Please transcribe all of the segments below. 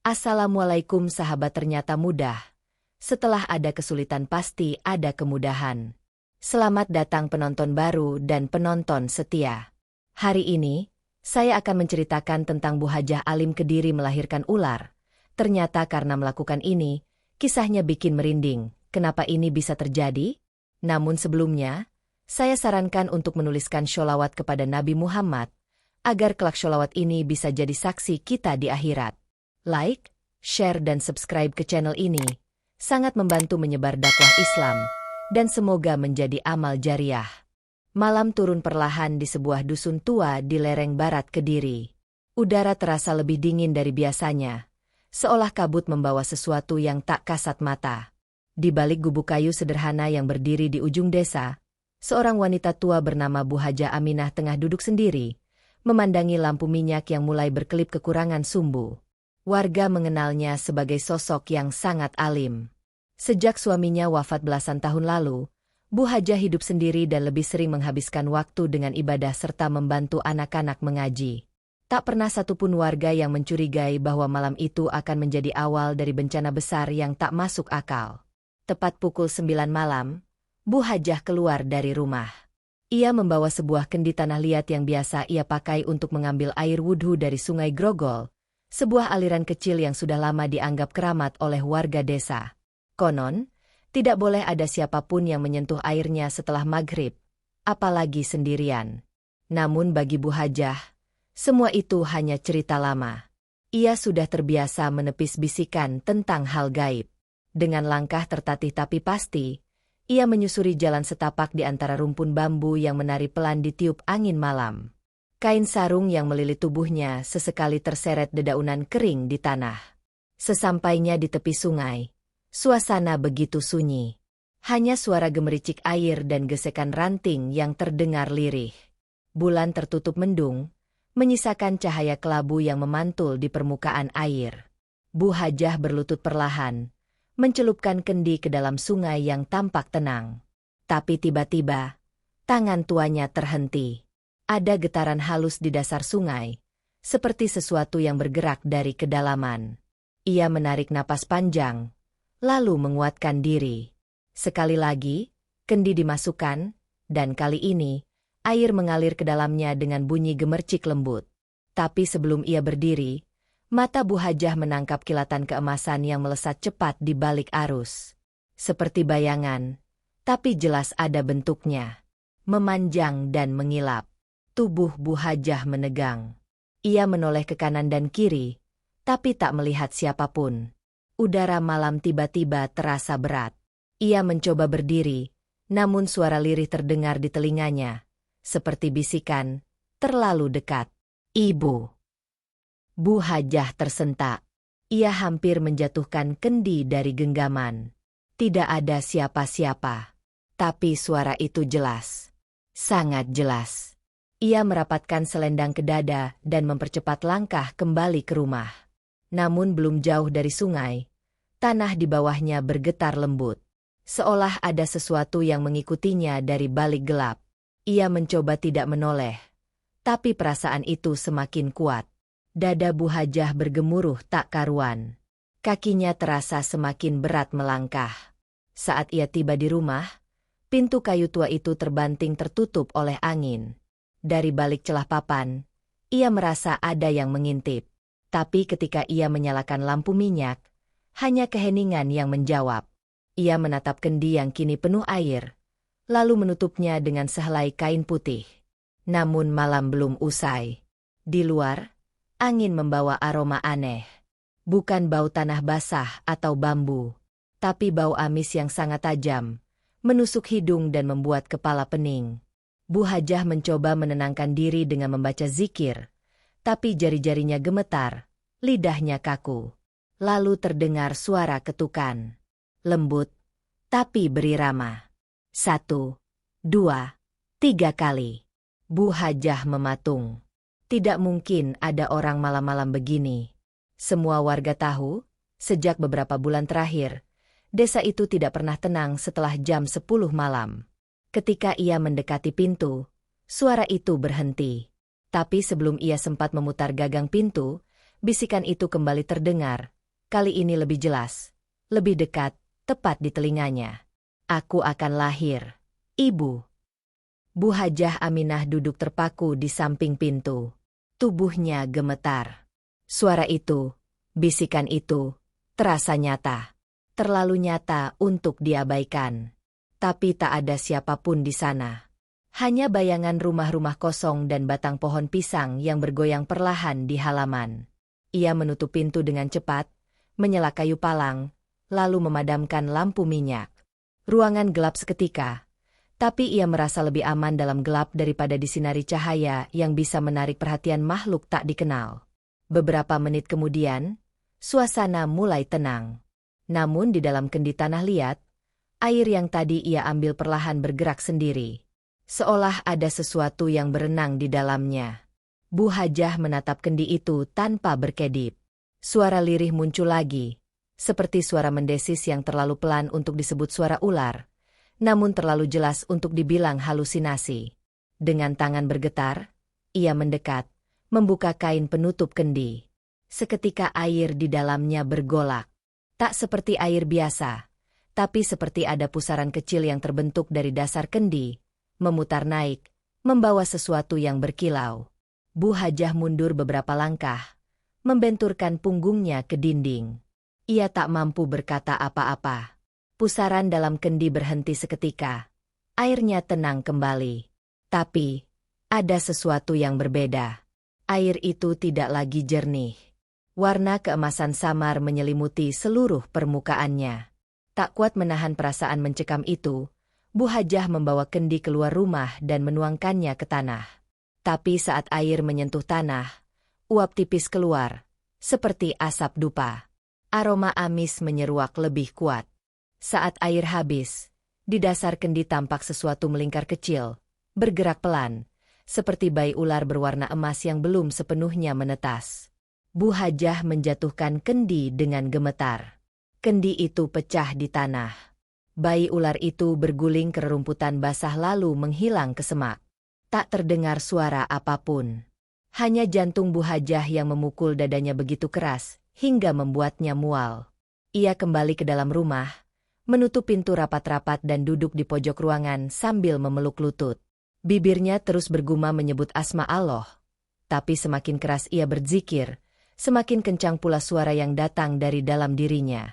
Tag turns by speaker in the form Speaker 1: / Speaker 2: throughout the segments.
Speaker 1: Assalamualaikum sahabat, ternyata mudah. Setelah ada kesulitan pasti ada kemudahan. Selamat datang penonton baru dan penonton setia. Hari ini, saya akan menceritakan tentang Bu Hajah Alim Kediri melahirkan ular. Ternyata karena melakukan ini, kisahnya bikin merinding. Kenapa ini bisa terjadi? Namun sebelumnya, saya sarankan untuk menuliskan sholawat kepada Nabi Muhammad, agar kelak sholawat ini bisa jadi saksi kita di akhirat. Like, share dan subscribe ke channel ini, sangat membantu menyebar dakwah Islam, dan semoga menjadi amal jariah. Malam turun perlahan di sebuah dusun tua di lereng barat Kediri. Udara terasa lebih dingin dari biasanya, seolah kabut membawa sesuatu yang tak kasat mata. Di balik gubuk kayu sederhana yang berdiri di ujung desa, seorang wanita tua bernama Bu Hajah Aminah tengah duduk sendiri, memandangi lampu minyak yang mulai berkelip kekurangan sumbu. Warga mengenalnya sebagai sosok yang sangat alim. Sejak suaminya wafat belasan tahun lalu, Bu Hajah hidup sendiri dan lebih sering menghabiskan waktu dengan ibadah serta membantu anak-anak mengaji. Tak pernah satupun warga yang mencurigai bahwa malam itu akan menjadi awal dari bencana besar yang tak masuk akal. Tepat pukul 9 malam, Bu Hajah keluar dari rumah. Ia membawa sebuah kendi tanah liat yang biasa ia pakai untuk mengambil air wudhu dari Sungai Grogol, sebuah aliran kecil yang sudah lama dianggap keramat oleh warga desa. Konon, tidak boleh ada siapapun yang menyentuh airnya setelah maghrib, apalagi sendirian. Namun bagi Bu Hajah, semua itu hanya cerita lama. Ia sudah terbiasa menepis bisikan tentang hal gaib. Dengan langkah tertatih tapi pasti, ia menyusuri jalan setapak di antara rumpun bambu yang menari pelan ditiup angin malam. Kain sarung yang melilit tubuhnya sesekali terseret dedaunan kering di tanah. Sesampainya di tepi sungai, suasana begitu sunyi. Hanya suara gemericik air dan gesekan ranting yang terdengar lirih. Bulan tertutup mendung, menyisakan cahaya kelabu yang memantul di permukaan air. Bu Hajah berlutut perlahan, mencelupkan kendi ke dalam sungai yang tampak tenang. Tapi tiba-tiba, tangan tuanya terhenti. Ada getaran halus di dasar sungai, seperti sesuatu yang bergerak dari kedalaman. Ia menarik napas panjang, lalu menguatkan diri. Sekali lagi, kendi dimasukkan, dan kali ini, air mengalir ke dalamnya dengan bunyi gemercik lembut. Tapi sebelum ia berdiri, mata Bu Hajah menangkap kilatan keemasan yang melesat cepat di balik arus. Seperti bayangan, tapi jelas ada bentuknya. Memanjang dan mengilap. Tubuh Bu Hajah menegang. Ia menoleh ke kanan dan kiri, tapi tak melihat siapapun. Udara malam tiba-tiba terasa berat. Ia mencoba berdiri, namun suara lirih terdengar di telinganya, seperti bisikan, terlalu dekat. Ibu. Bu Hajah tersentak. Ia hampir menjatuhkan kendi dari genggaman. Tidak ada siapa-siapa. Tapi suara itu jelas. Sangat jelas. Ia merapatkan selendang ke dada dan mempercepat langkah kembali ke rumah. Namun belum jauh dari sungai, tanah di bawahnya bergetar lembut. Seolah ada sesuatu yang mengikutinya dari balik gelap. Ia mencoba tidak menoleh, tapi perasaan itu semakin kuat. Dada Bu Hajah bergemuruh tak karuan. Kakinya terasa semakin berat melangkah. Saat ia tiba di rumah, pintu kayu tua itu terbanting tertutup oleh angin. Dari balik celah papan, ia merasa ada yang mengintip. Tapi ketika ia menyalakan lampu minyak, hanya keheningan yang menjawab. Ia menatap kendi yang kini penuh air, lalu menutupnya dengan sehelai kain putih. Namun malam belum usai. Di luar, angin membawa aroma aneh. Bukan bau tanah basah atau bambu, tapi bau amis yang sangat tajam, menusuk hidung dan membuat kepala pening. Bu Hajah mencoba menenangkan diri dengan membaca zikir, tapi jari-jarinya gemetar, lidahnya kaku. Lalu terdengar suara ketukan. Lembut, tapi berirama. 1, 2, 3 kali. Bu Hajah mematung. Tidak mungkin ada orang malam-malam begini. Semua warga tahu, sejak beberapa bulan terakhir, desa itu tidak pernah tenang setelah jam 10 malam. Ketika ia mendekati pintu, suara itu berhenti. Tapi sebelum ia sempat memutar gagang pintu, bisikan itu kembali terdengar, Kali ini lebih jelas, lebih dekat, tepat di telinganya. Aku akan lahir, Ibu. Bu Hajah Aminah duduk terpaku di samping pintu. Tubuhnya gemetar. Suara itu, bisikan itu, terasa nyata. Terlalu nyata untuk diabaikan. Tapi tak ada siapapun di sana. Hanya bayangan rumah-rumah kosong dan batang pohon pisang yang bergoyang perlahan di halaman. Ia menutup pintu dengan cepat, menyala kayu palang, lalu memadamkan lampu minyak. Ruangan gelap seketika, tapi ia merasa lebih aman dalam gelap daripada disinari cahaya yang bisa menarik perhatian makhluk tak dikenal. Beberapa menit kemudian, suasana mulai tenang. Namun di dalam kendi tanah liat, air yang tadi ia ambil perlahan bergerak sendiri. Seolah ada sesuatu yang berenang di dalamnya. Bu Hajah menatap kendi itu tanpa berkedip. Suara lirih muncul lagi, seperti suara mendesis yang terlalu pelan untuk disebut suara ular, namun terlalu jelas untuk dibilang halusinasi. Dengan tangan bergetar, ia mendekat, membuka kain penutup kendi. Seketika air di dalamnya bergolak. Tak seperti air biasa, tapi seperti ada pusaran kecil yang terbentuk dari dasar kendi, memutar naik, membawa sesuatu yang berkilau. Bu Hajah mundur beberapa langkah, membenturkan punggungnya ke dinding. Ia tak mampu berkata apa-apa. Pusaran dalam kendi berhenti seketika. Airnya tenang kembali. Tapi, ada sesuatu yang berbeda. Air itu tidak lagi jernih. Warna keemasan samar menyelimuti seluruh permukaannya. Tak kuat menahan perasaan mencekam itu, Bu Hajah membawa kendi keluar rumah dan menuangkannya ke tanah. Tapi saat air menyentuh tanah, uap tipis keluar, seperti asap dupa. Aroma amis menyeruak lebih kuat. Saat air habis, di dasar kendi tampak sesuatu melingkar kecil, bergerak pelan, seperti bayi ular berwarna emas yang belum sepenuhnya menetas. Bu Hajah menjatuhkan kendi dengan gemetar. Kendi itu pecah di tanah. Bayi ular itu berguling ke rerumputan basah lalu menghilang ke semak. Tak terdengar suara apapun. Hanya jantung Bu Hajah yang memukul dadanya begitu keras, hingga membuatnya mual. Ia kembali ke dalam rumah, menutup pintu rapat-rapat dan duduk di pojok ruangan sambil memeluk lutut. Bibirnya terus berguma menyebut asma Allah. Tapi semakin keras ia berzikir, semakin kencang pula suara yang datang dari dalam dirinya.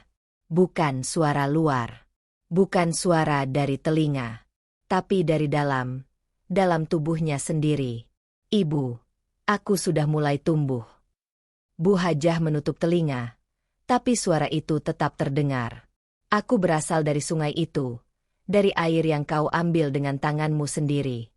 Speaker 1: Bukan suara luar. Bukan suara dari telinga. Tapi dari dalam tubuhnya sendiri. Ibu, aku sudah mulai tumbuh. Bu Hajah menutup telinga, tapi suara itu tetap terdengar. Aku berasal dari sungai itu, dari air yang kau ambil dengan tanganmu sendiri.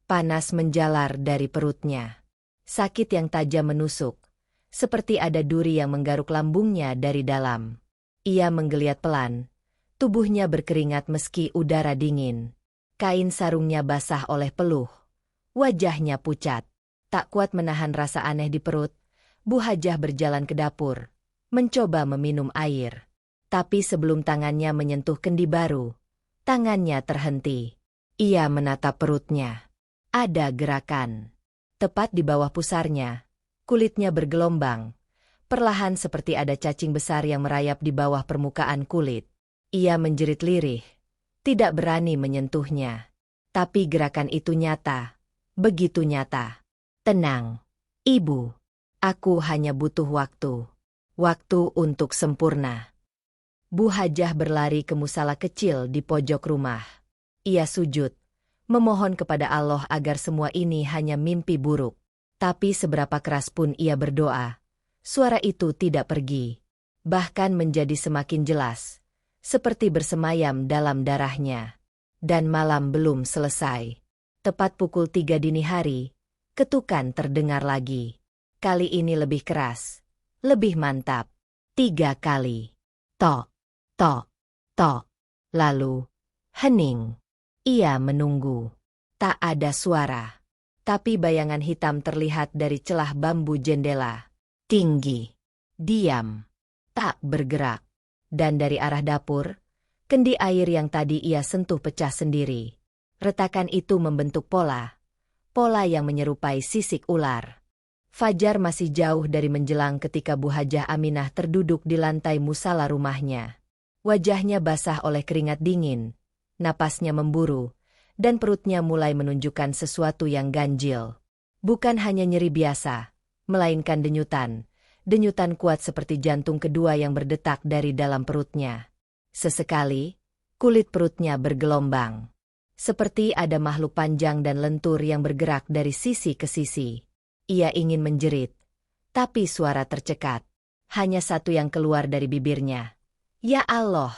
Speaker 1: Panas menjalar dari perutnya. Sakit yang tajam menusuk, seperti ada duri yang menggaruk lambungnya dari dalam. Ia menggeliat pelan, tubuhnya berkeringat meski udara dingin. Kain sarungnya basah oleh peluh. Wajahnya pucat. Tak kuat menahan rasa aneh di perut, Bu Hajah berjalan ke dapur, mencoba meminum air. Tapi sebelum tangannya menyentuh kendi baru, tangannya terhenti. Ia menatap perutnya. Ada gerakan. Tepat di bawah pusarnya, kulitnya bergelombang, perlahan seperti ada cacing besar yang merayap di bawah permukaan kulit. Ia menjerit lirih, tidak berani menyentuhnya. Tapi gerakan itu nyata, begitu nyata. Tenang, Ibu. Aku hanya butuh waktu. Waktu untuk sempurna. Bu Hajah berlari ke musala kecil di pojok rumah. Ia sujud, memohon kepada Allah agar semua ini hanya mimpi buruk. Tapi seberapa keras pun ia berdoa, suara itu tidak pergi. Bahkan menjadi semakin jelas, seperti bersemayam dalam darahnya. Dan malam belum selesai. Tepat pukul 3 dini hari, ketukan terdengar lagi. Kali ini lebih keras, lebih mantap. 3 kali. Tok, tok, tok. Lalu, hening. Ia menunggu. Tak ada suara. Tapi bayangan hitam terlihat dari celah bambu jendela. Tinggi. Diam. Tak bergerak. Dan dari arah dapur, kendi air yang tadi ia sentuh pecah sendiri. Retakan itu membentuk pola. Pola yang menyerupai sisik ular. Fajar masih jauh dari menjelang ketika Bu Hajah Aminah terduduk di lantai musala rumahnya. Wajahnya basah oleh keringat dingin, napasnya memburu, dan perutnya mulai menunjukkan sesuatu yang ganjil. Bukan hanya nyeri biasa, melainkan denyutan. Denyutan kuat seperti jantung kedua yang berdetak dari dalam perutnya. Sesekali, kulit perutnya bergelombang. Seperti ada makhluk panjang dan lentur yang bergerak dari sisi ke sisi. Ia ingin menjerit, tapi suara tercekat. Hanya satu yang keluar dari bibirnya. Ya Allah!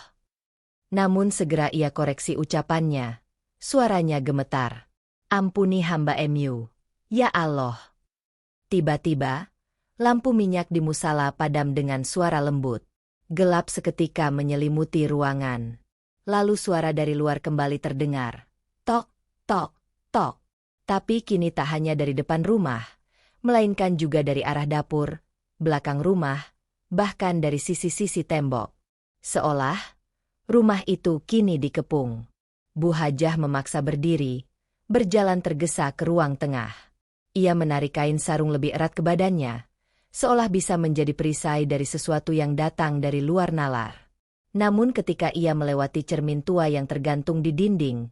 Speaker 1: Namun segera ia koreksi ucapannya. Suaranya gemetar. Ampuni hamba MU. Ya Allah! Tiba-tiba, lampu minyak di musala padam dengan suara lembut. Gelap seketika menyelimuti ruangan. Lalu suara dari luar kembali terdengar. Tok, tok, tok. Tapi kini tak hanya dari depan rumah, melainkan juga dari arah dapur, belakang rumah, bahkan dari sisi-sisi tembok. Seolah rumah itu kini dikepung. Bu Hajah memaksa berdiri, berjalan tergesa ke ruang tengah. Ia menarik kain sarung lebih erat ke badannya, seolah bisa menjadi perisai dari sesuatu yang datang dari luar nalar. Namun ketika ia melewati cermin tua yang tergantung di dinding,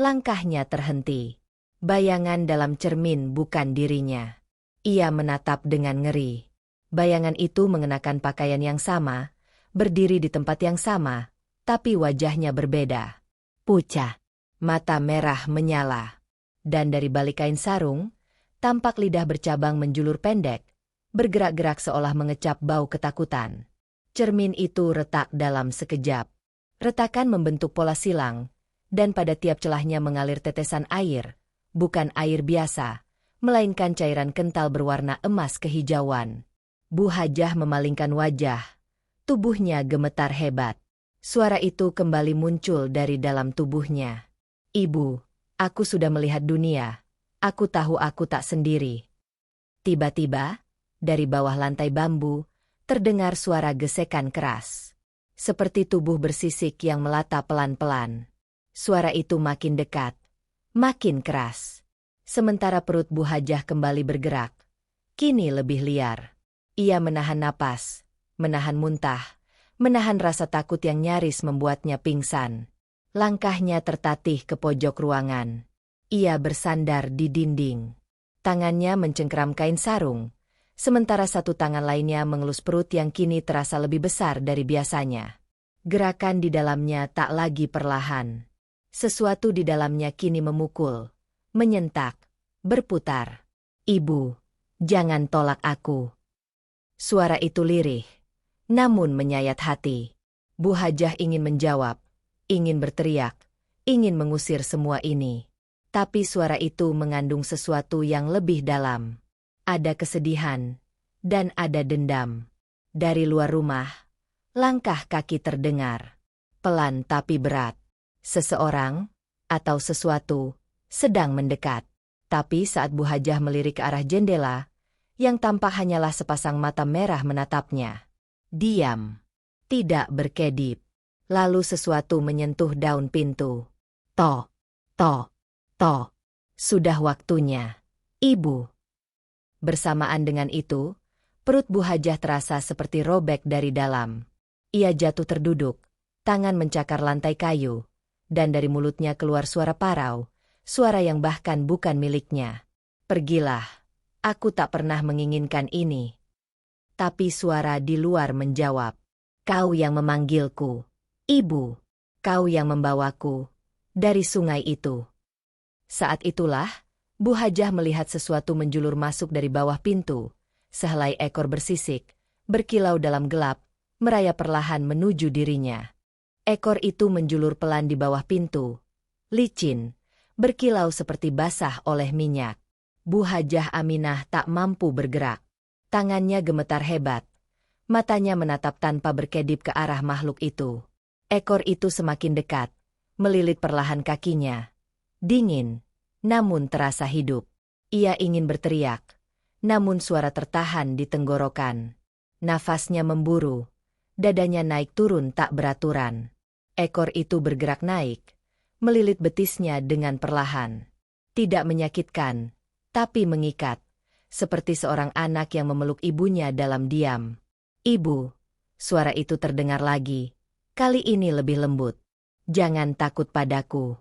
Speaker 1: langkahnya terhenti. Bayangan dalam cermin bukan dirinya. Ia menatap dengan ngeri. Bayangan itu mengenakan pakaian yang sama, berdiri di tempat yang sama, tapi wajahnya berbeda. Pucat, mata merah menyala. Dan dari balik kain sarung, tampak lidah bercabang menjulur pendek, bergerak-gerak seolah mengecap bau ketakutan. Cermin itu retak dalam sekejap. Retakan membentuk pola silang, dan pada tiap celahnya mengalir tetesan air, bukan air biasa, melainkan cairan kental berwarna emas kehijauan. Bu Hajah memalingkan wajah. Tubuhnya gemetar hebat. Suara itu kembali muncul dari dalam tubuhnya. Ibu, aku sudah melihat dunia. Aku tahu aku tak sendiri. Tiba-tiba, dari bawah lantai bambu, terdengar suara gesekan keras. Seperti tubuh bersisik yang melata pelan-pelan. Suara itu makin dekat, makin keras. Sementara perut Bu Hajah kembali bergerak. Kini lebih liar. Ia menahan napas, menahan muntah, menahan rasa takut yang nyaris membuatnya pingsan. Langkahnya tertatih ke pojok ruangan. Ia bersandar di dinding. Tangannya mencengkeram kain sarung, sementara satu tangan lainnya mengelus perut yang kini terasa lebih besar dari biasanya. Gerakan di dalamnya tak lagi perlahan. Sesuatu di dalamnya kini memukul, menyentak, berputar. Ibu, jangan tolak aku. Suara itu lirih, namun menyayat hati. Bu Hajah ingin menjawab, ingin berteriak, ingin mengusir semua ini. Tapi suara itu mengandung sesuatu yang lebih dalam. Ada kesedihan, dan ada dendam. Dari luar rumah, langkah kaki terdengar. Pelan tapi berat. Seseorang, atau sesuatu, sedang mendekat. Tapi saat Bu Hajah melirik ke arah jendela, yang tampak hanyalah sepasang mata merah menatapnya. Diam. Tidak berkedip. Lalu sesuatu menyentuh daun pintu. Tok, tok, tok. Sudah waktunya. Ibu. Bersamaan dengan itu, perut Bu Hajah terasa seperti robek dari dalam. Ia jatuh terduduk, tangan mencakar lantai kayu, dan dari mulutnya keluar suara parau, suara yang bahkan bukan miliknya. Pergilah, aku tak pernah menginginkan ini. Tapi suara di luar menjawab, kau yang memanggilku, ibu, kau yang membawaku, dari sungai itu. Saat itulah, Bu Hajah melihat sesuatu menjulur masuk dari bawah pintu, sehelai ekor bersisik, berkilau dalam gelap, merayap perlahan menuju dirinya. Ekor itu menjulur pelan di bawah pintu, licin, berkilau seperti basah oleh minyak. Bu Hajah Aminah tak mampu bergerak. Tangannya gemetar hebat. Matanya menatap tanpa berkedip ke arah makhluk itu. Ekor itu semakin dekat, melilit perlahan kakinya. Dingin, namun terasa hidup. Ia ingin berteriak, namun suara tertahan di tenggorokan. Nafasnya memburu, dadanya naik turun tak beraturan. Ekor itu bergerak naik, melilit betisnya dengan perlahan. Tidak menyakitkan, tapi mengikat, seperti seorang anak yang memeluk ibunya dalam diam. "Ibu," suara itu terdengar lagi, kali ini lebih lembut. "Jangan takut padaku."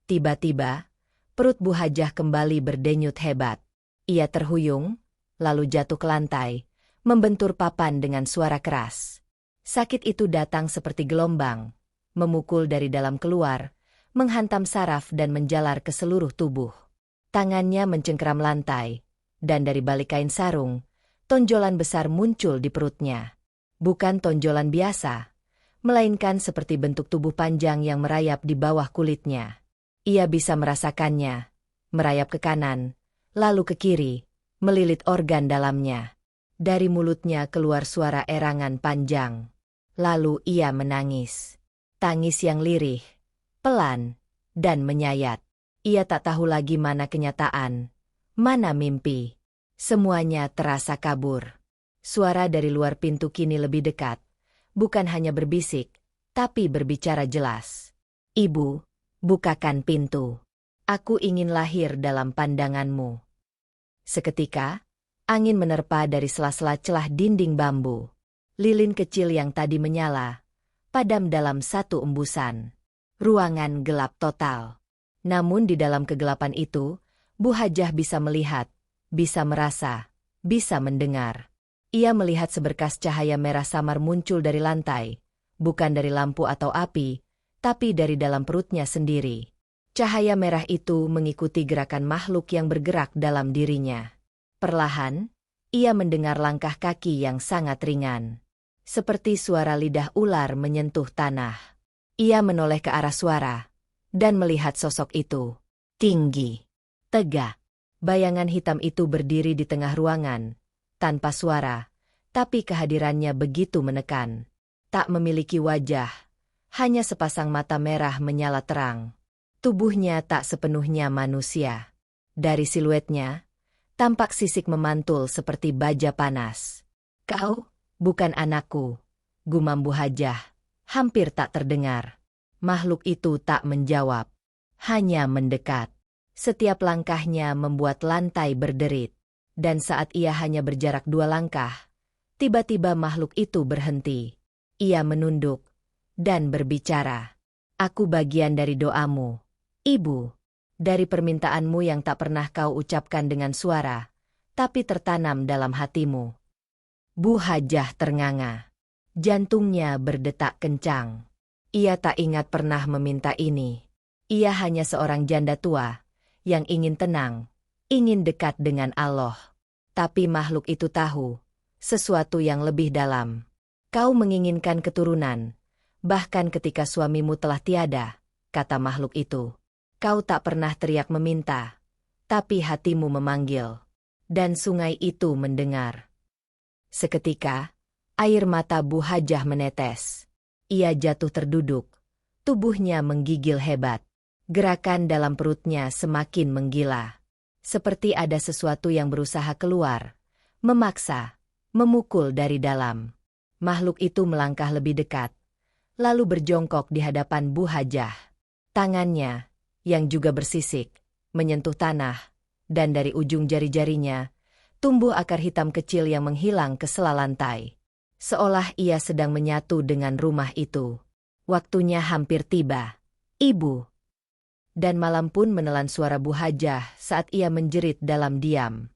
Speaker 1: Tiba-tiba, perut Bu Hajah kembali berdenyut hebat. Ia terhuyung, lalu jatuh ke lantai, membentur papan dengan suara keras. Sakit itu datang seperti gelombang, memukul dari dalam keluar, menghantam saraf dan menjalar ke seluruh tubuh. Tangannya mencengkeram lantai, dan dari balik kain sarung, tonjolan besar muncul di perutnya. Bukan tonjolan biasa, melainkan seperti bentuk tubuh panjang yang merayap di bawah kulitnya. Ia bisa merasakannya, merayap ke kanan, lalu ke kiri, melilit organ dalamnya. Dari mulutnya keluar suara erangan panjang. Lalu ia menangis. Tangis yang lirih, pelan, dan menyayat. Ia tak tahu lagi mana kenyataan, mana mimpi. Semuanya terasa kabur. Suara dari luar pintu kini lebih dekat. Bukan hanya berbisik, tapi berbicara jelas. "Ibu, bukakan pintu. Aku ingin lahir dalam pandanganmu." Seketika, angin menerpa dari sela-sela celah dinding bambu. Lilin kecil yang tadi menyala, padam dalam satu embusan. Ruangan gelap total. Namun di dalam kegelapan itu, Bu Hajah bisa melihat, bisa merasa, bisa mendengar. Ia melihat seberkas cahaya merah samar muncul dari lantai, bukan dari lampu atau api, tapi dari dalam perutnya sendiri. Cahaya merah itu mengikuti gerakan makhluk yang bergerak dalam dirinya. Perlahan, ia mendengar langkah kaki yang sangat ringan. Seperti suara lidah ular menyentuh tanah. Ia menoleh ke arah suara, dan melihat sosok itu. Tinggi, tegak. Bayangan hitam itu berdiri di tengah ruangan, tanpa suara, tapi kehadirannya begitu menekan. Tak memiliki wajah, hanya sepasang mata merah menyala terang. Tubuhnya tak sepenuhnya manusia. Dari siluetnya, tampak sisik memantul seperti baja panas. "Kau, bukan anakku," gumam Bu Hajah, hampir tak terdengar. Makhluk itu tak menjawab, hanya mendekat. Setiap langkahnya membuat lantai berderit. Dan saat ia hanya berjarak 2 langkah, tiba-tiba makhluk itu berhenti. Ia menunduk dan berbicara. "Aku bagian dari doamu, Ibu. Dari permintaanmu yang tak pernah kau ucapkan dengan suara, tapi tertanam dalam hatimu." Bu Hajah ternganga. Jantungnya berdetak kencang. Ia tak ingat pernah meminta ini. Ia hanya seorang janda tua, yang ingin tenang, ingin dekat dengan Allah. Tapi makhluk itu tahu sesuatu yang lebih dalam. "Kau menginginkan keturunan, bahkan ketika suamimu telah tiada," kata makhluk itu. "Kau tak pernah teriak meminta, tapi hatimu memanggil." Dan sungai itu mendengar. Seketika, air mata Bu Hajah menetes. Ia jatuh terduduk, tubuhnya menggigil hebat. Gerakan dalam perutnya semakin menggila. Seperti ada sesuatu yang berusaha keluar, memaksa, memukul dari dalam. Makhluk itu melangkah lebih dekat, lalu berjongkok di hadapan Bu Hajah. Tangannya, yang juga bersisik, menyentuh tanah, dan dari ujung jari-jarinya, tumbuh akar hitam kecil yang menghilang ke sela lantai. Seolah ia sedang menyatu dengan rumah itu. "Waktunya hampir tiba, Ibu." Dan malam pun menelan suara Bu Hajah saat ia menjerit dalam diam.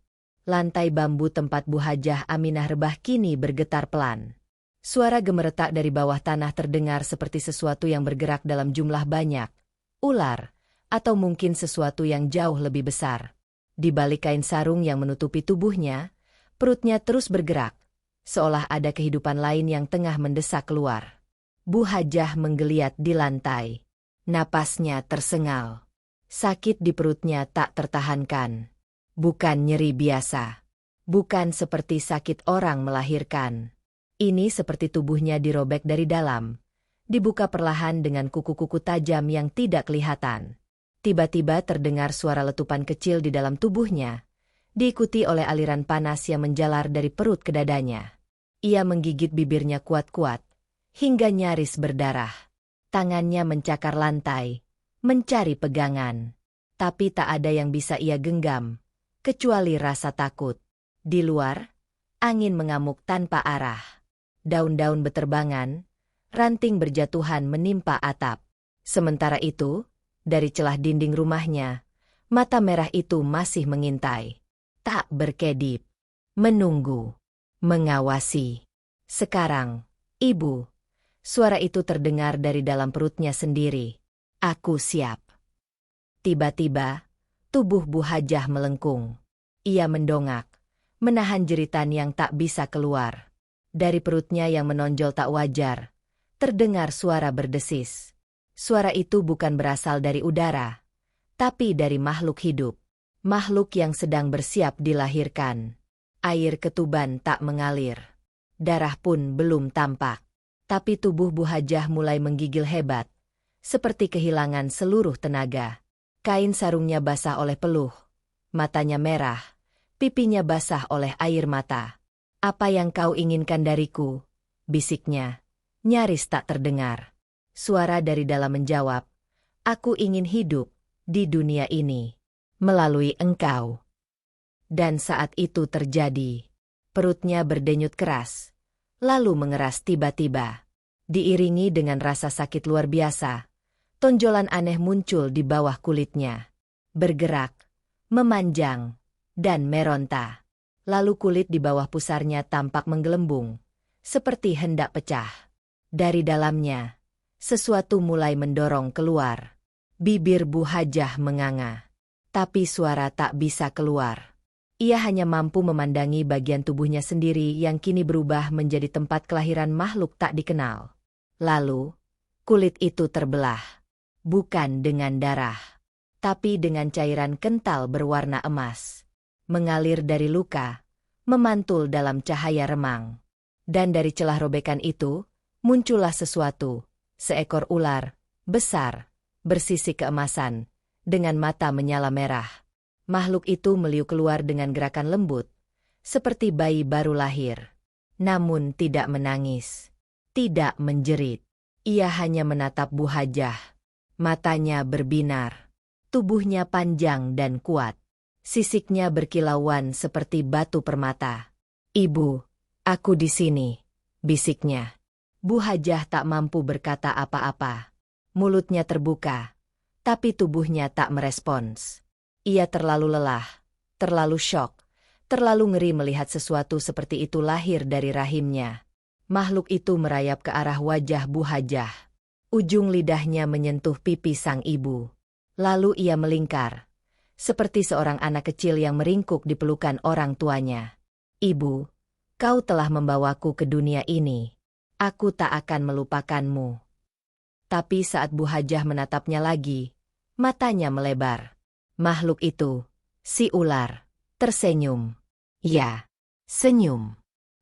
Speaker 1: Lantai bambu tempat Bu Hajah Aminah rebah kini bergetar pelan. Suara gemeretak dari bawah tanah terdengar seperti sesuatu yang bergerak dalam jumlah banyak. Ular, atau mungkin sesuatu yang jauh lebih besar. Di balik kain sarung yang menutupi tubuhnya, perutnya terus bergerak, seolah ada kehidupan lain yang tengah mendesak keluar. Bu Hajah menggeliat di lantai. Napasnya tersengal. Sakit di perutnya tak tertahankan. Bukan nyeri biasa. Bukan seperti sakit orang melahirkan. Ini seperti tubuhnya dirobek dari dalam. Dibuka perlahan dengan kuku-kuku tajam yang tidak kelihatan. Tiba-tiba terdengar suara letupan kecil di dalam tubuhnya, diikuti oleh aliran panas yang menjalar dari perut ke dadanya. Ia menggigit bibirnya kuat-kuat, hingga nyaris berdarah. Tangannya mencakar lantai, mencari pegangan. Tapi tak ada yang bisa ia genggam, kecuali rasa takut. Di luar, angin mengamuk tanpa arah. Daun-daun beterbangan, ranting berjatuhan menimpa atap. Sementara itu, dari celah dinding rumahnya, mata merah itu masih mengintai. Tak berkedip. Menunggu. Mengawasi. Sekarang, Ibu. Suara itu terdengar dari dalam perutnya sendiri. Aku siap. Tiba-tiba, tubuh Bu Hajah melengkung. Ia mendongak, menahan jeritan yang tak bisa keluar. Dari perutnya yang menonjol tak wajar, terdengar suara berdesis. Suara itu bukan berasal dari udara, tapi dari makhluk hidup. Makhluk yang sedang bersiap dilahirkan. Air ketuban tak mengalir. Darah pun belum tampak. Tapi tubuh Bu Hajah mulai menggigil hebat, seperti kehilangan seluruh tenaga. Kain sarungnya basah oleh peluh, matanya merah, pipinya basah oleh air mata. Apa yang kau inginkan dariku? Bisiknya, nyaris tak terdengar. Suara dari dalam menjawab, aku ingin hidup di dunia ini, melalui engkau. Dan saat itu terjadi, perutnya berdenyut keras, lalu mengeras tiba-tiba. Diiringi dengan rasa sakit luar biasa, tonjolan aneh muncul di bawah kulitnya. Bergerak, memanjang, dan meronta. Lalu kulit di bawah pusarnya tampak menggelembung, seperti hendak pecah. Dari dalamnya, sesuatu mulai mendorong keluar. Bibir Bu Hajah menganga, tapi suara tak bisa keluar. Ia hanya mampu memandangi bagian tubuhnya sendiri yang kini berubah menjadi tempat kelahiran makhluk tak dikenal. Lalu, kulit itu terbelah. Bukan dengan darah, tapi dengan cairan kental berwarna emas. Mengalir dari luka, memantul dalam cahaya remang. Dan dari celah robekan itu, muncullah sesuatu, seekor ular, besar, bersisik keemasan, dengan mata menyala merah. Makhluk itu meliuk keluar dengan gerakan lembut, seperti bayi baru lahir. Namun tidak menangis, tidak menjerit. Ia hanya menatap Bu Hajah. Matanya berbinar, tubuhnya panjang dan kuat. Sisiknya berkilauan seperti batu permata. Ibu, aku di sini, bisiknya. Bu Hajah tak mampu berkata apa-apa. Mulutnya terbuka, tapi tubuhnya tak merespons. Ia terlalu lelah, terlalu syok, terlalu ngeri melihat sesuatu seperti itu lahir dari rahimnya. Makhluk itu merayap ke arah wajah Bu Hajah. Ujung lidahnya menyentuh pipi sang ibu. Lalu ia melingkar, seperti seorang anak kecil yang meringkuk di pelukan orang tuanya. Ibu, kau telah membawaku ke dunia ini. Aku tak akan melupakanmu. Tapi saat Bu Hajah menatapnya lagi, matanya melebar. Makhluk itu, si ular, tersenyum. Ya, senyum.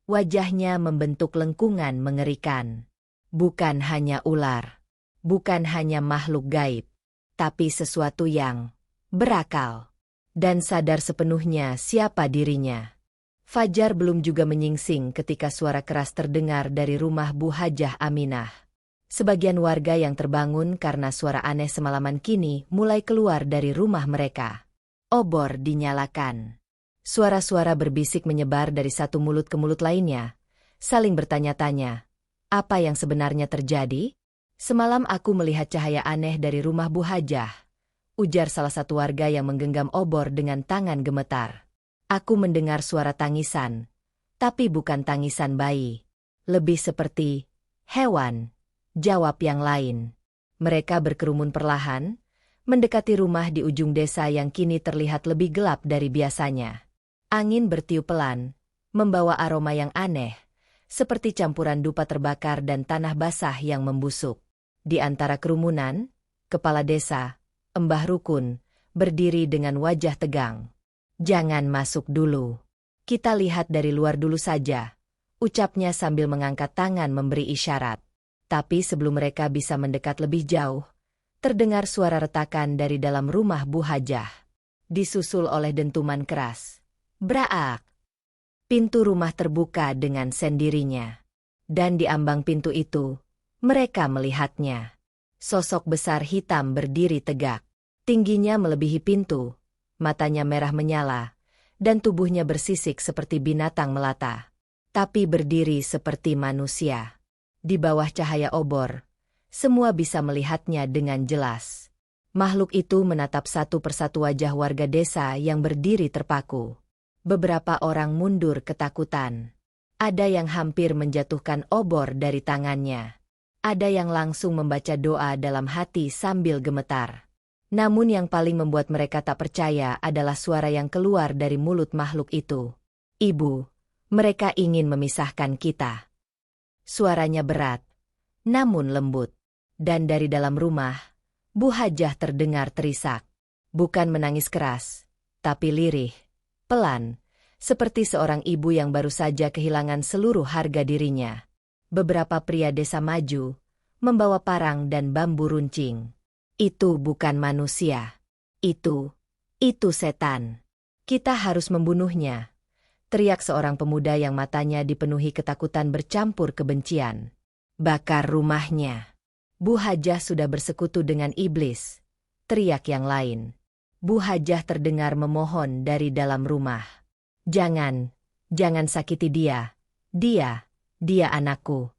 Speaker 1: Wajahnya membentuk lengkungan mengerikan. Bukan hanya ular, bukan hanya makhluk gaib, tapi sesuatu yang berakal dan sadar sepenuhnya siapa dirinya. Fajar belum juga menyingsing ketika suara keras terdengar dari rumah Bu Hajah Aminah. Sebagian warga yang terbangun karena suara aneh semalaman kini mulai keluar dari rumah mereka. Obor dinyalakan. Suara-suara berbisik menyebar dari satu mulut ke mulut lainnya, saling bertanya-tanya, apa yang sebenarnya terjadi? Semalam aku melihat cahaya aneh dari rumah Bu Hajah, ujar salah satu warga yang menggenggam obor dengan tangan gemetar. Aku mendengar suara tangisan, tapi bukan tangisan bayi. Lebih seperti hewan. Jawab yang lain. Mereka berkerumun perlahan, mendekati rumah di ujung desa yang kini terlihat lebih gelap dari biasanya. Angin bertiup pelan, membawa aroma yang aneh, seperti campuran dupa terbakar dan tanah basah yang membusuk. Di antara kerumunan, kepala desa, Embah Rukun, berdiri dengan wajah tegang. Jangan masuk dulu. Kita lihat dari luar dulu saja, ucapnya sambil mengangkat tangan memberi isyarat. Tapi sebelum mereka bisa mendekat lebih jauh, terdengar suara retakan dari dalam rumah Bu Hajah. Disusul oleh dentuman keras. Braak! Pintu rumah terbuka dengan sendirinya. Dan di ambang pintu itu, mereka melihatnya. Sosok besar hitam berdiri tegak. Tingginya melebihi pintu, matanya merah menyala, dan tubuhnya bersisik seperti binatang melata. Tapi berdiri seperti manusia. Di bawah cahaya obor, semua bisa melihatnya dengan jelas. Makhluk itu menatap satu persatu wajah warga desa yang berdiri terpaku. Beberapa orang mundur ketakutan. Ada yang hampir menjatuhkan obor dari tangannya. Ada yang langsung membaca doa dalam hati sambil gemetar. Namun yang paling membuat mereka tak percaya adalah suara yang keluar dari mulut makhluk itu. "Ibu, mereka ingin memisahkan kita." Suaranya berat, namun lembut. Dan dari dalam rumah, Bu Hajah terdengar terisak. Bukan menangis keras, tapi lirih, pelan, seperti seorang ibu yang baru saja kehilangan seluruh harga dirinya. Beberapa pria desa maju, membawa parang dan bambu runcing. "Itu bukan manusia. Itu setan. Kita harus membunuhnya," teriak seorang pemuda yang matanya dipenuhi ketakutan bercampur kebencian. "Bakar rumahnya." "Bu Hajah sudah bersekutu dengan iblis," teriak yang lain. Bu Hajah terdengar memohon dari dalam rumah. Jangan sakiti dia. Dia anakku."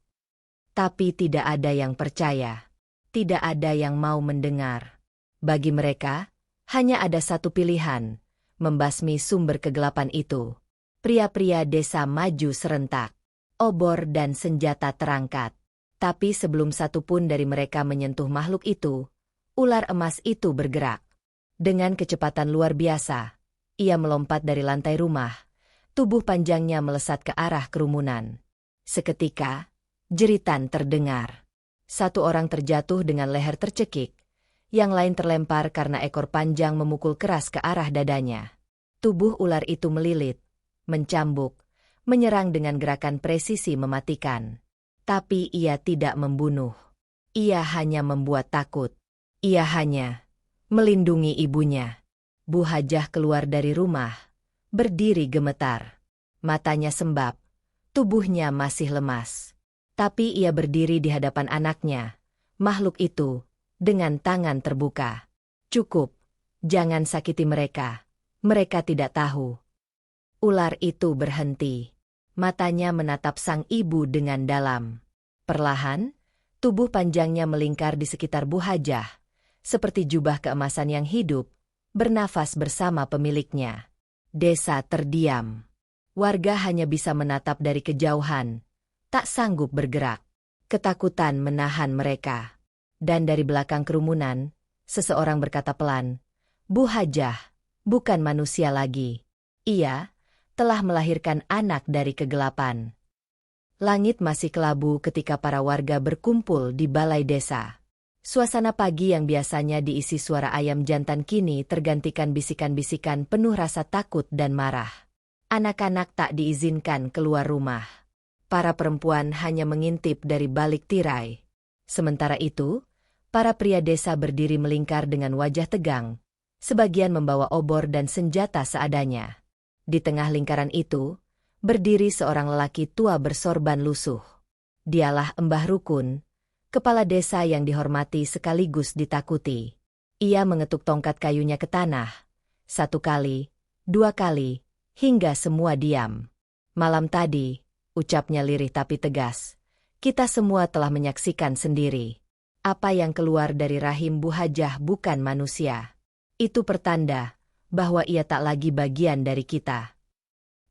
Speaker 1: Tapi tidak ada yang percaya. Tidak ada yang mau mendengar. Bagi mereka, hanya ada satu pilihan, membasmi sumber kegelapan itu. Pria-pria desa maju serentak. Obor dan senjata terangkat. Tapi sebelum satu pun dari mereka menyentuh makhluk itu, ular emas itu bergerak. Dengan kecepatan luar biasa, ia melompat dari lantai rumah. Tubuh panjangnya melesat ke arah kerumunan. Seketika, jeritan terdengar. Satu orang terjatuh dengan leher tercekik, yang lain terlempar karena ekor panjang memukul keras ke arah dadanya. Tubuh ular itu melilit, mencambuk, menyerang dengan gerakan presisi mematikan. Tapi ia tidak membunuh. Ia hanya membuat takut. Ia hanya melindungi ibunya. Bu Hajah keluar dari rumah, berdiri gemetar. Matanya sembab, tubuhnya masih lemas. Tapi ia berdiri di hadapan anaknya, makhluk itu, dengan tangan terbuka. "Cukup, jangan sakiti mereka. Mereka tidak tahu." Ular itu berhenti. Matanya menatap sang ibu dengan dalam. Perlahan, tubuh panjangnya melingkar di sekitar Bu Hajah, seperti jubah keemasan yang hidup, bernafas bersama pemiliknya. Desa terdiam. Warga hanya bisa menatap dari kejauhan, tak sanggup bergerak. Ketakutan menahan mereka. Dan dari belakang kerumunan, seseorang berkata pelan, "Bu Hajah, bukan manusia lagi. Ia telah melahirkan anak dari kegelapan." Langit masih kelabu ketika para warga berkumpul di balai desa. Suasana pagi yang biasanya diisi suara ayam jantan kini tergantikan bisikan-bisikan penuh rasa takut dan marah. Anak-anak tak diizinkan keluar rumah. Para perempuan hanya mengintip dari balik tirai. Sementara itu, para pria desa berdiri melingkar dengan wajah tegang, sebagian membawa obor dan senjata seadanya. Di tengah lingkaran itu, berdiri seorang lelaki tua bersorban lusuh. Dialah Mbah Rukun, kepala desa yang dihormati sekaligus ditakuti. Ia mengetuk tongkat kayunya ke tanah. 1 kali, 2 kali, hingga semua diam. "Malam tadi," ucapnya lirih tapi tegas, "kita semua telah menyaksikan sendiri. Apa yang keluar dari rahim Bu Hajah bukan manusia. Itu pertanda bahwa ia tak lagi bagian dari kita."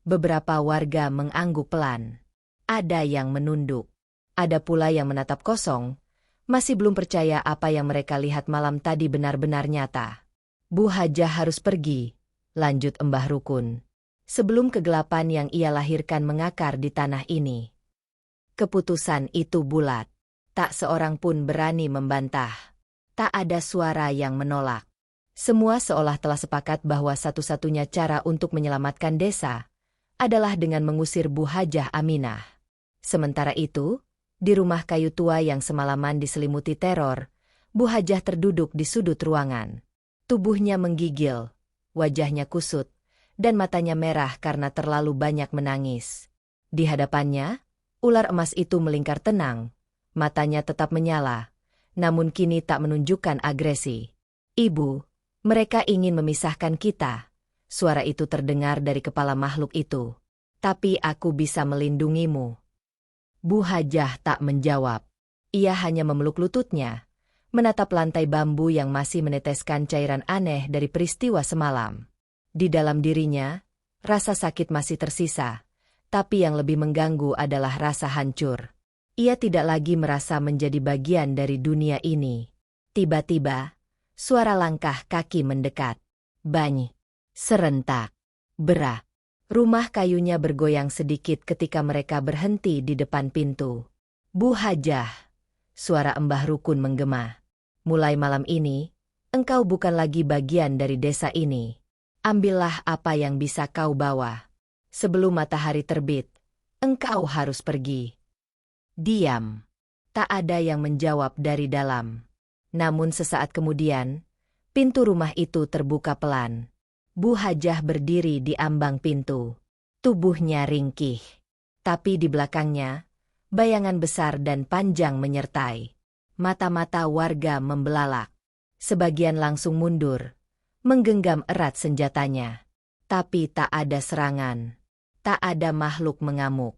Speaker 1: Beberapa warga mengangguk pelan. Ada yang menunduk. Ada pula yang menatap kosong, masih belum percaya apa yang mereka lihat malam tadi benar-benar nyata. "Bu Hajah harus pergi," lanjut Mbah Rukun. "Sebelum kegelapan yang ia lahirkan mengakar di tanah ini." Keputusan itu bulat. Tak seorang pun berani membantah. Tak ada suara yang menolak. Semua seolah telah sepakat bahwa satu-satunya cara untuk menyelamatkan desa adalah dengan mengusir Bu Hajah Aminah. Sementara itu, di rumah kayu tua yang semalaman diselimuti teror, Bu Hajah terduduk di sudut ruangan. Tubuhnya menggigil, wajahnya kusut, dan matanya merah karena terlalu banyak menangis. Di hadapannya, ular emas itu melingkar tenang, matanya tetap menyala, namun kini tak menunjukkan agresi. "Ibu, mereka ingin memisahkan kita," Suara itu terdengar dari kepala makhluk itu. Tapi aku bisa melindungimu. Bu Hajah tak menjawab. Ia hanya memeluk lututnya, menatap lantai bambu yang masih meneteskan cairan aneh dari peristiwa semalam. Di dalam dirinya, rasa sakit masih tersisa, tapi yang lebih mengganggu adalah rasa hancur. Ia tidak lagi merasa menjadi bagian dari dunia ini. Tiba-tiba, suara langkah kaki mendekat. Bany. Serentak. Berak. Rumah kayunya bergoyang sedikit ketika mereka berhenti di depan pintu. Bu Hajah. Suara Mbah Rukun menggema. Mulai malam ini, engkau bukan lagi bagian dari desa ini. Ambillah apa yang bisa kau bawa. Sebelum matahari terbit, engkau harus pergi. Diam. Tak ada yang menjawab dari dalam. Namun sesaat kemudian, pintu rumah itu terbuka pelan. Bu Hajah berdiri di ambang pintu. Tubuhnya ringkih. Tapi di belakangnya, bayangan besar dan panjang menyertai. Mata-mata warga membelalak. Sebagian langsung mundur, menggenggam erat senjatanya. Tapi tak ada serangan. Tak ada makhluk mengamuk.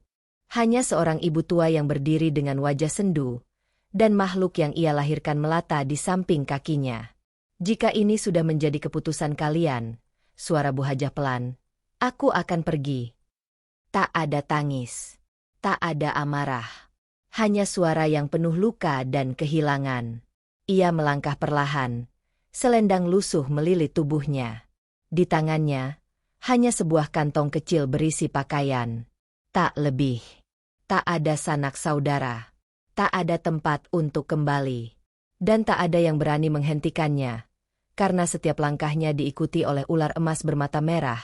Speaker 1: Hanya seorang ibu tua yang berdiri dengan wajah sendu, dan makhluk yang ia lahirkan melata di samping kakinya. Jika ini sudah menjadi keputusan kalian, suara Bu Hajah pelan, aku akan pergi. Tak ada tangis. Tak ada amarah. Hanya suara yang penuh luka dan kehilangan. Ia melangkah perlahan. Selendang lusuh melilit tubuhnya. Di tangannya, hanya sebuah kantong kecil berisi pakaian. Tak lebih. Tak ada sanak saudara. Tak ada tempat untuk kembali. Dan tak ada yang berani menghentikannya. Karena setiap langkahnya diikuti oleh ular emas bermata merah,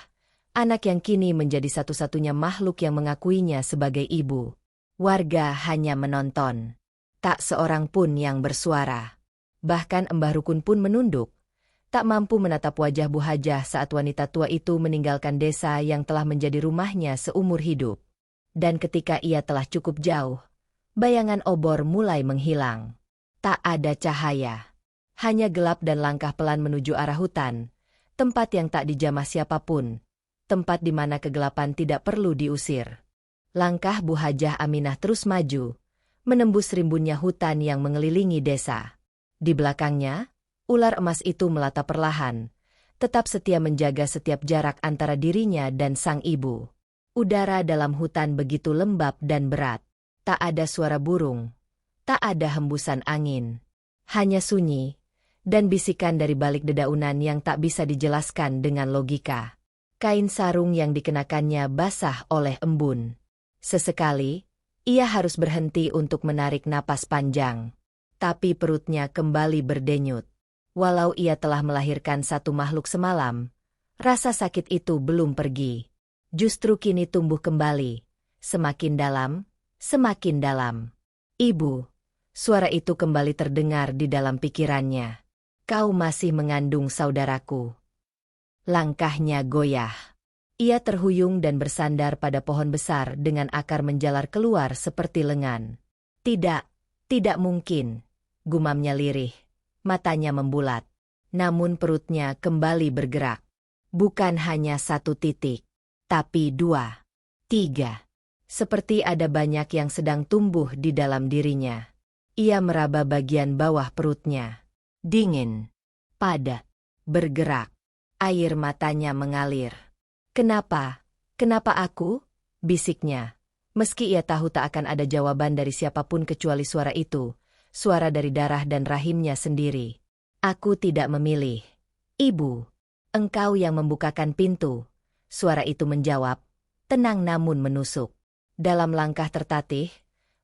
Speaker 1: anak yang kini menjadi satu-satunya makhluk yang mengakuinya sebagai ibu. Warga hanya menonton. Tak seorang pun yang bersuara. Bahkan Mbah Rukun pun menunduk, tak mampu menatap wajah Bu Hajah saat wanita tua itu meninggalkan desa yang telah menjadi rumahnya seumur hidup. Dan ketika ia telah cukup jauh, bayangan obor mulai menghilang. Tak ada cahaya. Hanya gelap dan langkah pelan menuju arah hutan, tempat yang tak dijamah siapapun, tempat di mana kegelapan tidak perlu diusir. Langkah Bu Hajah Aminah terus maju, menembus rimbunnya hutan yang mengelilingi desa. Di belakangnya, ular emas itu melata perlahan, tetap setia menjaga setiap jarak antara dirinya dan sang ibu. Udara dalam hutan begitu lembab dan berat. Tak ada suara burung, tak ada hembusan angin. Hanya sunyi, dan bisikan dari balik dedaunan yang tak bisa dijelaskan dengan logika. Kain sarung yang dikenakannya basah oleh embun. Sesekali, ia harus berhenti untuk menarik napas panjang. Tapi perutnya kembali berdenyut. Walau ia telah melahirkan satu makhluk semalam, rasa sakit itu belum pergi. Justru kini tumbuh kembali, semakin dalam, semakin dalam. Ibu, suara itu kembali terdengar di dalam pikirannya. Kau masih mengandung saudaraku. Langkahnya goyah. Ia terhuyung dan bersandar pada pohon besar dengan akar menjalar keluar seperti lengan. Tidak, tidak mungkin, gumamnya lirih. Matanya membulat. Namun perutnya kembali bergerak. Bukan hanya satu titik, tapi 2, 3. Seperti ada banyak yang sedang tumbuh di dalam dirinya. Ia meraba bagian bawah perutnya. Dingin, padat, bergerak. Air matanya mengalir. Kenapa? Kenapa aku? Bisiknya. Meski ia tahu tak akan ada jawaban dari siapapun kecuali suara itu, suara dari darah dan rahimnya sendiri. Aku tidak memilih. Ibu, engkau yang membukakan pintu. Suara itu menjawab, tenang namun menusuk. Dalam langkah tertatih,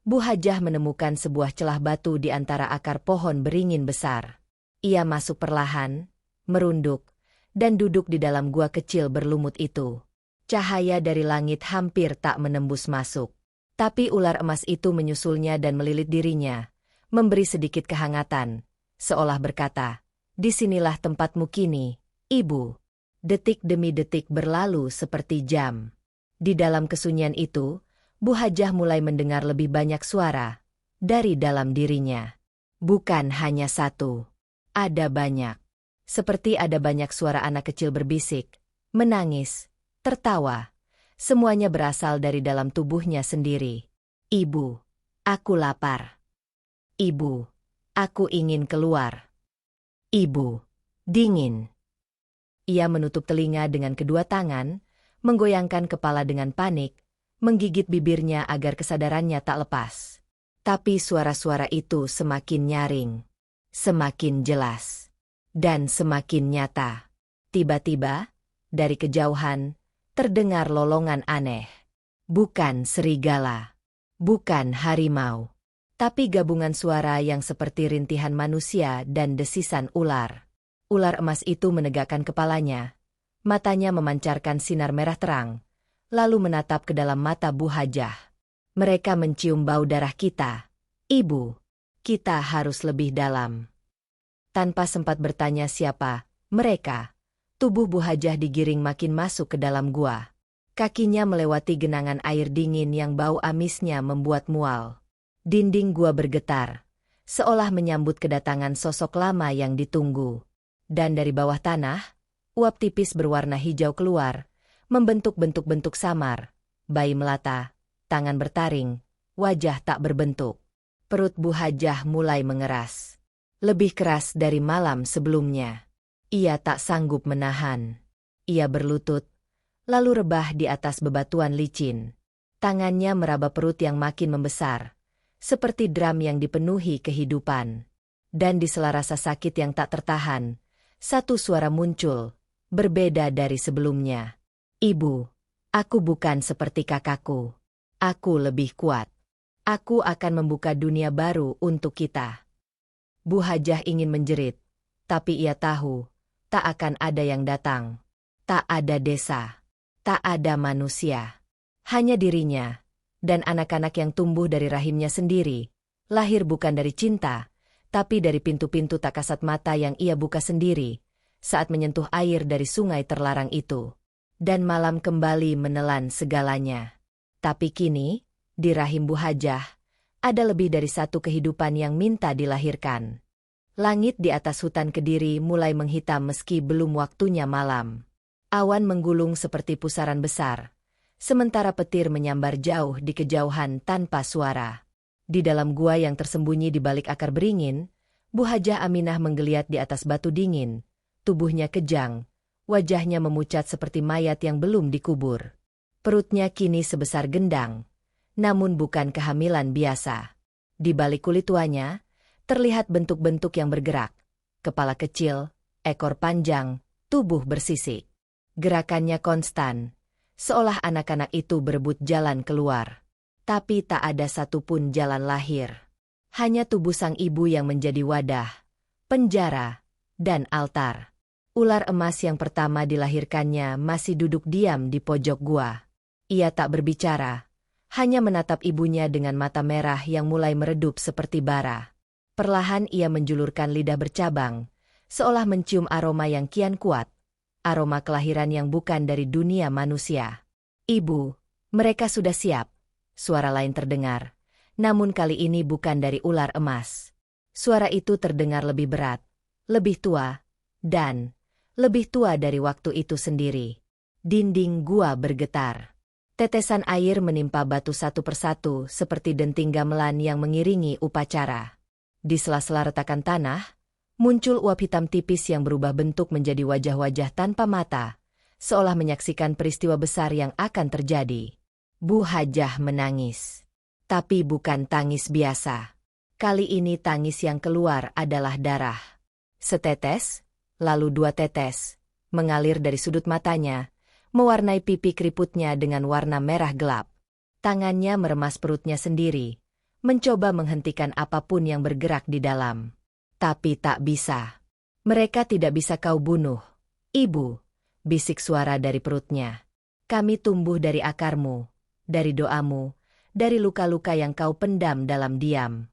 Speaker 1: Bu Hajah menemukan sebuah celah batu di antara akar pohon beringin besar. Ia masuk perlahan, merunduk, dan duduk di dalam gua kecil berlumut itu. Cahaya dari langit hampir tak menembus masuk. Tapi ular emas itu menyusulnya dan melilit dirinya, memberi sedikit kehangatan, seolah berkata, disinilah tempatmu kini, ibu. Detik demi detik berlalu seperti jam. Di dalam kesunyian itu, Bu Hajah mulai mendengar lebih banyak suara dari dalam dirinya. Bukan hanya satu. Ada banyak. Seperti ada banyak suara anak kecil berbisik, menangis, tertawa. Semuanya berasal dari dalam tubuhnya sendiri. Ibu, aku lapar. Ibu, aku ingin keluar. Ibu, dingin. Ia menutup telinga dengan kedua tangan, menggoyangkan kepala dengan panik, menggigit bibirnya agar kesadarannya tak lepas. Tapi suara-suara itu semakin nyaring, semakin jelas, dan semakin nyata. Tiba-tiba, dari kejauhan, terdengar lolongan aneh. Bukan serigala, bukan harimau, tapi gabungan suara yang seperti rintihan manusia dan desisan ular. Ular emas itu menegakkan kepalanya, matanya memancarkan sinar merah terang, lalu menatap ke dalam mata Bu Hajah. Mereka mencium bau darah kita. Ibu, kita harus lebih dalam. Tanpa sempat bertanya siapa mereka, tubuh Bu Hajah digiring makin masuk ke dalam gua. Kakinya melewati genangan air dingin yang bau amisnya membuat mual. Dinding gua bergetar, seolah menyambut kedatangan sosok lama yang ditunggu. Dan dari bawah tanah, uap tipis berwarna hijau keluar, membentuk bentuk-bentuk samar. Bayi melata, tangan bertaring, wajah tak berbentuk. Perut Bu Hajah mulai mengeras. Lebih keras dari malam sebelumnya. Ia tak sanggup menahan. Ia berlutut, lalu rebah di atas bebatuan licin. Tangannya meraba perut yang makin membesar, seperti drum yang dipenuhi kehidupan. Dan di sela rasa sakit yang tak tertahan, satu suara muncul, berbeda dari sebelumnya. Ibu, aku bukan seperti kakakku. Aku lebih kuat. Aku akan membuka dunia baru untuk kita. Bu Hajah ingin menjerit, tapi ia tahu, tak akan ada yang datang. Tak ada desa. Tak ada manusia. Hanya dirinya, dan anak-anak yang tumbuh dari rahimnya sendiri, lahir bukan dari cinta, tapi dari pintu-pintu tak kasat mata yang ia buka sendiri, saat menyentuh air dari sungai terlarang itu. Dan malam kembali menelan segalanya. Tapi kini, di rahim Bu Hajah, ada lebih dari satu kehidupan yang minta dilahirkan. Langit di atas hutan Kediri mulai menghitam meski belum waktunya malam. Awan menggulung seperti pusaran besar, sementara petir menyambar jauh di kejauhan tanpa suara. Di dalam gua yang tersembunyi di balik akar beringin, Bu Hajah Aminah menggeliat di atas batu dingin, tubuhnya kejang, wajahnya memucat seperti mayat yang belum dikubur. Perutnya kini sebesar gendang, namun bukan kehamilan biasa. Di balik kulit tuanya, terlihat bentuk-bentuk yang bergerak. Kepala kecil, ekor panjang, tubuh bersisik. Gerakannya konstan, seolah anak-anak itu berebut jalan keluar. Tapi tak ada satupun jalan lahir. Hanya tubuh sang ibu yang menjadi wadah, penjara, dan altar. Ular emas yang pertama dilahirkannya masih duduk diam di pojok gua. Ia tak berbicara, hanya menatap ibunya dengan mata merah yang mulai meredup seperti bara. Perlahan ia menjulurkan lidah bercabang, seolah mencium aroma yang kian kuat, aroma kelahiran yang bukan dari dunia manusia. Ibu, mereka sudah siap. Suara lain terdengar, namun kali ini bukan dari ular emas. Suara itu terdengar lebih berat, lebih tua, dan lebih tua dari waktu itu sendiri. Dinding gua bergetar. Tetesan air menimpa batu satu persatu seperti denting gamelan yang mengiringi upacara. Di sela-sela retakan tanah, muncul uap hitam tipis yang berubah bentuk menjadi wajah-wajah tanpa mata, seolah menyaksikan peristiwa besar yang akan terjadi. Bu Hajah menangis. Tapi bukan tangis biasa. Kali ini tangis yang keluar adalah darah. Setetes, lalu dua tetes, mengalir dari sudut matanya, mewarnai pipi keriputnya dengan warna merah gelap. Tangannya meremas perutnya sendiri, mencoba menghentikan apapun yang bergerak di dalam. Tapi tak bisa. Mereka tidak bisa kau bunuh. Ibu, bisik suara dari perutnya. Kami tumbuh dari akarmu, dari doamu, dari luka-luka yang kau pendam dalam diam.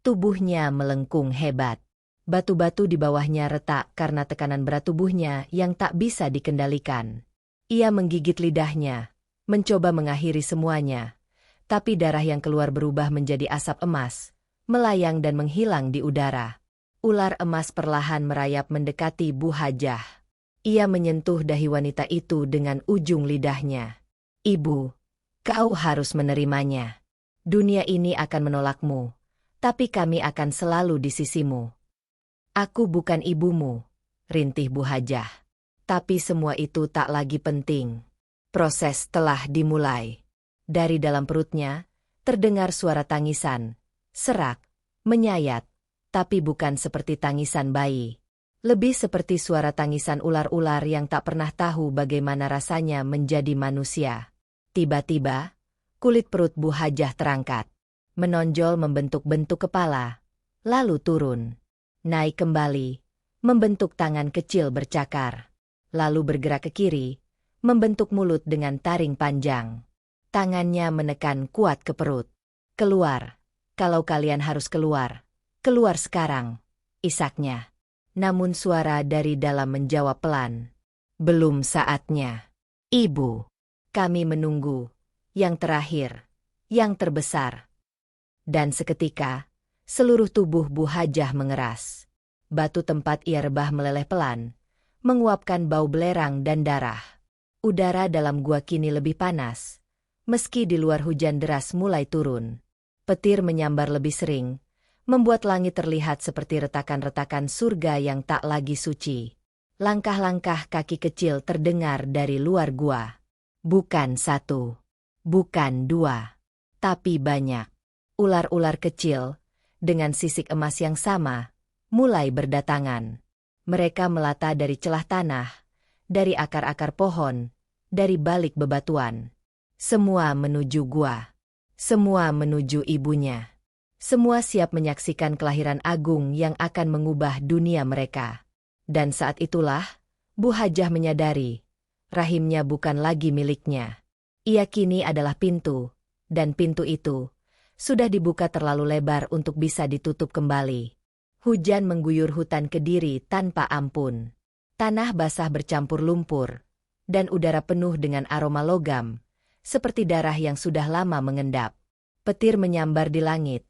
Speaker 1: Tubuhnya melengkung hebat. Batu-batu di bawahnya retak karena tekanan berat tubuhnya yang tak bisa dikendalikan. Ia menggigit lidahnya, mencoba mengakhiri semuanya, tapi darah yang keluar berubah menjadi asap emas, melayang dan menghilang di udara. Ular emas perlahan merayap mendekati Bu Hajah. Ia menyentuh dahi wanita itu dengan ujung lidahnya. Ibu, kau harus menerimanya. Dunia ini akan menolakmu, tapi kami akan selalu di sisimu. Aku bukan ibumu, rintih Bu Hajah. Tapi semua itu tak lagi penting. Proses telah dimulai. Dari dalam perutnya, terdengar suara tangisan, serak, menyayat, tapi bukan seperti tangisan bayi. Lebih seperti suara tangisan ular-ular yang tak pernah tahu bagaimana rasanya menjadi manusia. Tiba-tiba, kulit perut Bu Hajah terangkat, menonjol membentuk-bentuk kepala, lalu turun, naik kembali, membentuk tangan kecil bercakar, lalu bergerak ke kiri, membentuk mulut dengan taring panjang. Tangannya menekan kuat ke perut. Keluar, kalau kalian harus keluar, keluar sekarang, isaknya. Namun suara dari dalam menjawab pelan. Belum saatnya. Ibu, kami menunggu. Yang terakhir, yang terbesar. Dan seketika, seluruh tubuh Bu Hajah mengeras. Batu tempat ia rebah meleleh pelan, menguapkan bau belerang dan darah. Udara dalam gua kini lebih panas. Meski di luar hujan deras mulai turun. Petir menyambar lebih sering, membuat langit terlihat seperti retakan-retakan surga yang tak lagi suci. Langkah-langkah kaki kecil terdengar dari luar gua. Bukan satu, bukan dua, tapi banyak. Ular-ular kecil, dengan sisik emas yang sama, mulai berdatangan. Mereka melata dari celah tanah, dari akar-akar pohon, dari balik bebatuan. Semua menuju gua. Semua menuju ibunya. Semua siap menyaksikan kelahiran agung yang akan mengubah dunia mereka. Dan saat itulah, Bu Hajah menyadari, rahimnya bukan lagi miliknya. Ia kini adalah pintu, dan pintu itu sudah dibuka terlalu lebar untuk bisa ditutup kembali. Hujan mengguyur hutan Kediri tanpa ampun. Tanah basah bercampur lumpur, dan udara penuh dengan aroma logam, seperti darah yang sudah lama mengendap. Petir menyambar di langit,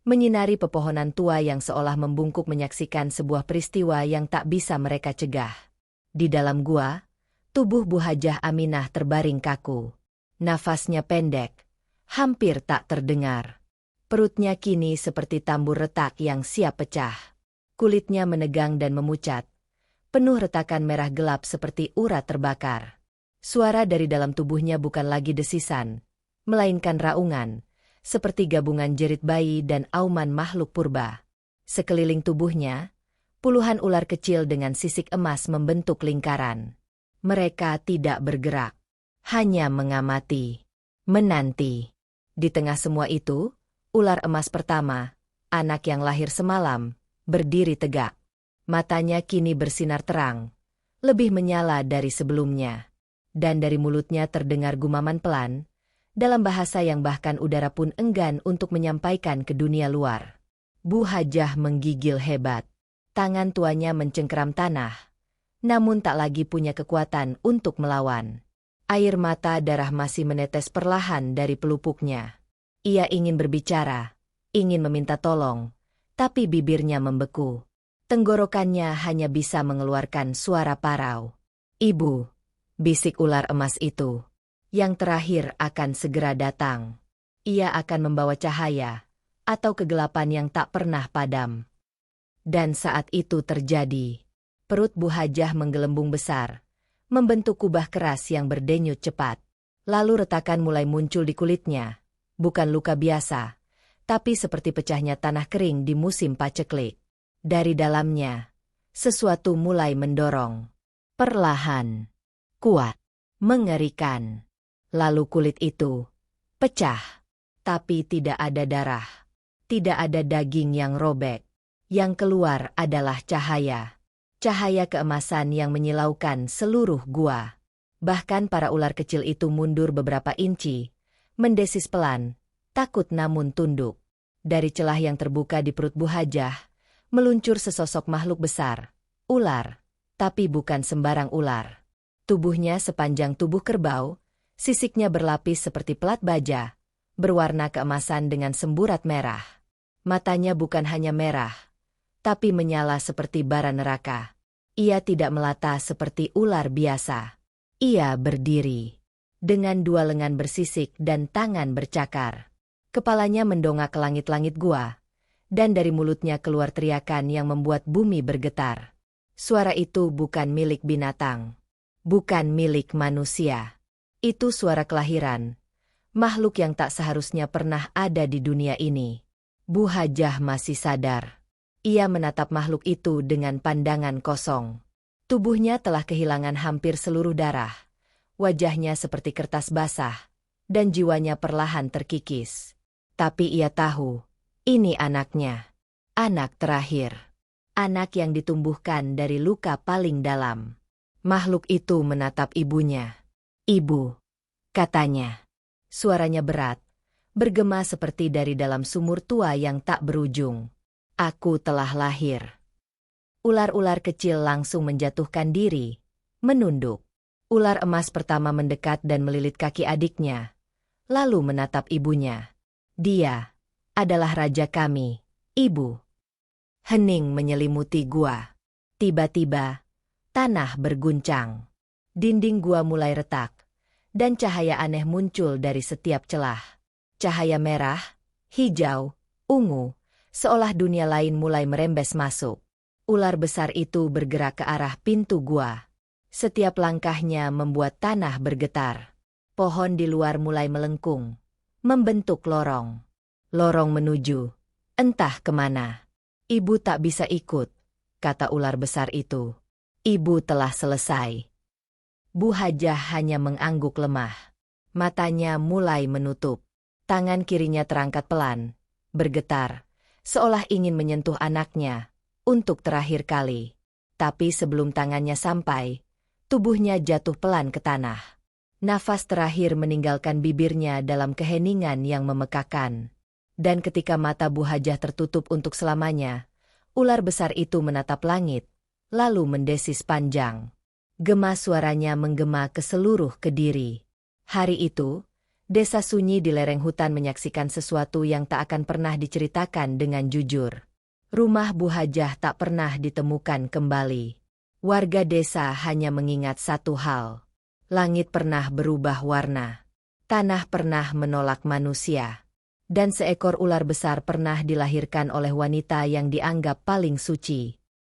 Speaker 1: menyinari pepohonan tua yang seolah membungkuk menyaksikan sebuah peristiwa yang tak bisa mereka cegah. Di dalam gua, tubuh Bu Hajah Aminah terbaring kaku. Nafasnya pendek, hampir tak terdengar. Perutnya kini seperti tambur retak yang siap pecah. Kulitnya menegang dan memucat, penuh retakan merah gelap seperti urat terbakar. Suara dari dalam tubuhnya bukan lagi desisan, melainkan raungan, seperti gabungan jerit bayi dan auman makhluk purba. Sekeliling tubuhnya, puluhan ular kecil dengan sisik emas membentuk lingkaran. Mereka tidak bergerak, hanya mengamati, menanti. Di tengah semua itu, ular emas pertama, anak yang lahir semalam, berdiri tegak. Matanya kini bersinar terang, lebih menyala dari sebelumnya. Dan dari mulutnya terdengar gumaman pelan, dalam bahasa yang bahkan udara pun enggan untuk menyampaikan ke dunia luar. Bu Hajah menggigil hebat. Tangan tuanya mencengkeram tanah, namun tak lagi punya kekuatan untuk melawan. Air mata darah masih menetes perlahan dari pelupuknya. Ia ingin berbicara, ingin meminta tolong, tapi bibirnya membeku. Tenggorokannya hanya bisa mengeluarkan suara parau. Ibu, bisik ular emas itu. Yang terakhir akan segera datang. Ia akan membawa cahaya, atau kegelapan yang tak pernah padam. Dan saat itu terjadi. Perut Bu Hajah menggelembung besar, membentuk kubah keras yang berdenyut cepat. Lalu retakan mulai muncul di kulitnya. Bukan luka biasa, tapi seperti pecahnya tanah kering di musim paceklik. Dari dalamnya, sesuatu mulai mendorong. Perlahan, kuat, mengerikan. Lalu kulit itu pecah, tapi tidak ada darah. Tidak ada daging yang robek. Yang keluar adalah cahaya. Cahaya keemasan yang menyilaukan seluruh gua. Bahkan para ular kecil itu mundur beberapa inci, mendesis pelan, takut namun tunduk. Dari celah yang terbuka di perut Bu Hajah, meluncur sesosok makhluk besar. Ular, tapi bukan sembarang ular. Tubuhnya sepanjang tubuh kerbau, sisiknya berlapis seperti pelat baja, berwarna keemasan dengan semburat merah. Matanya bukan hanya merah, tapi menyala seperti bara neraka. Ia tidak melata seperti ular biasa. Ia berdiri. Dengan dua lengan bersisik dan tangan bercakar. Kepalanya mendongak ke langit-langit gua. Dan dari mulutnya keluar teriakan yang membuat bumi bergetar. Suara itu bukan milik binatang. Bukan milik manusia. Itu suara kelahiran. Makhluk yang tak seharusnya pernah ada di dunia ini. Bu Hajah masih sadar. Ia menatap makhluk itu dengan pandangan kosong. Tubuhnya telah kehilangan hampir seluruh darah. Wajahnya seperti kertas basah. Dan jiwanya perlahan terkikis. Tapi ia tahu, ini anaknya. Anak terakhir. Anak yang ditumbuhkan dari luka paling dalam. Makhluk itu menatap ibunya. Ibu, katanya. Suaranya berat, bergema seperti dari dalam sumur tua yang tak berujung. Aku telah lahir. Ular-ular kecil langsung menjatuhkan diri, menunduk. Ular emas pertama mendekat dan melilit kaki adiknya, lalu menatap ibunya. Dia adalah raja kami, ibu. Hening menyelimuti gua. Tiba-tiba, tanah berguncang. Dinding gua mulai retak, dan cahaya aneh muncul dari setiap celah. Cahaya merah, hijau, ungu, seolah dunia lain mulai merembes masuk. Ular besar itu bergerak ke arah pintu gua. Setiap langkahnya membuat tanah bergetar. Pohon di luar mulai melengkung, membentuk lorong. Lorong menuju, entah kemana. Ibu tak bisa ikut, kata ular besar itu. Ibu telah selesai. Bu Hajah hanya mengangguk lemah. Matanya mulai menutup. Tangan kirinya terangkat pelan, bergetar, seolah ingin menyentuh anaknya, untuk terakhir kali. Tapi sebelum tangannya sampai, tubuhnya jatuh pelan ke tanah. Nafas terakhir meninggalkan bibirnya dalam keheningan yang memekakan. Dan ketika mata Bu Hajah tertutup untuk selamanya, ular besar itu menatap langit, lalu mendesis panjang. Gema suaranya menggema ke seluruh Kediri. Hari itu, desa sunyi di lereng hutan menyaksikan sesuatu yang tak akan pernah diceritakan dengan jujur. Rumah Bu Hajah tak pernah ditemukan kembali. Warga desa hanya mengingat satu hal. Langit pernah berubah warna. Tanah pernah menolak manusia. Dan seekor ular besar pernah dilahirkan oleh wanita yang dianggap paling suci.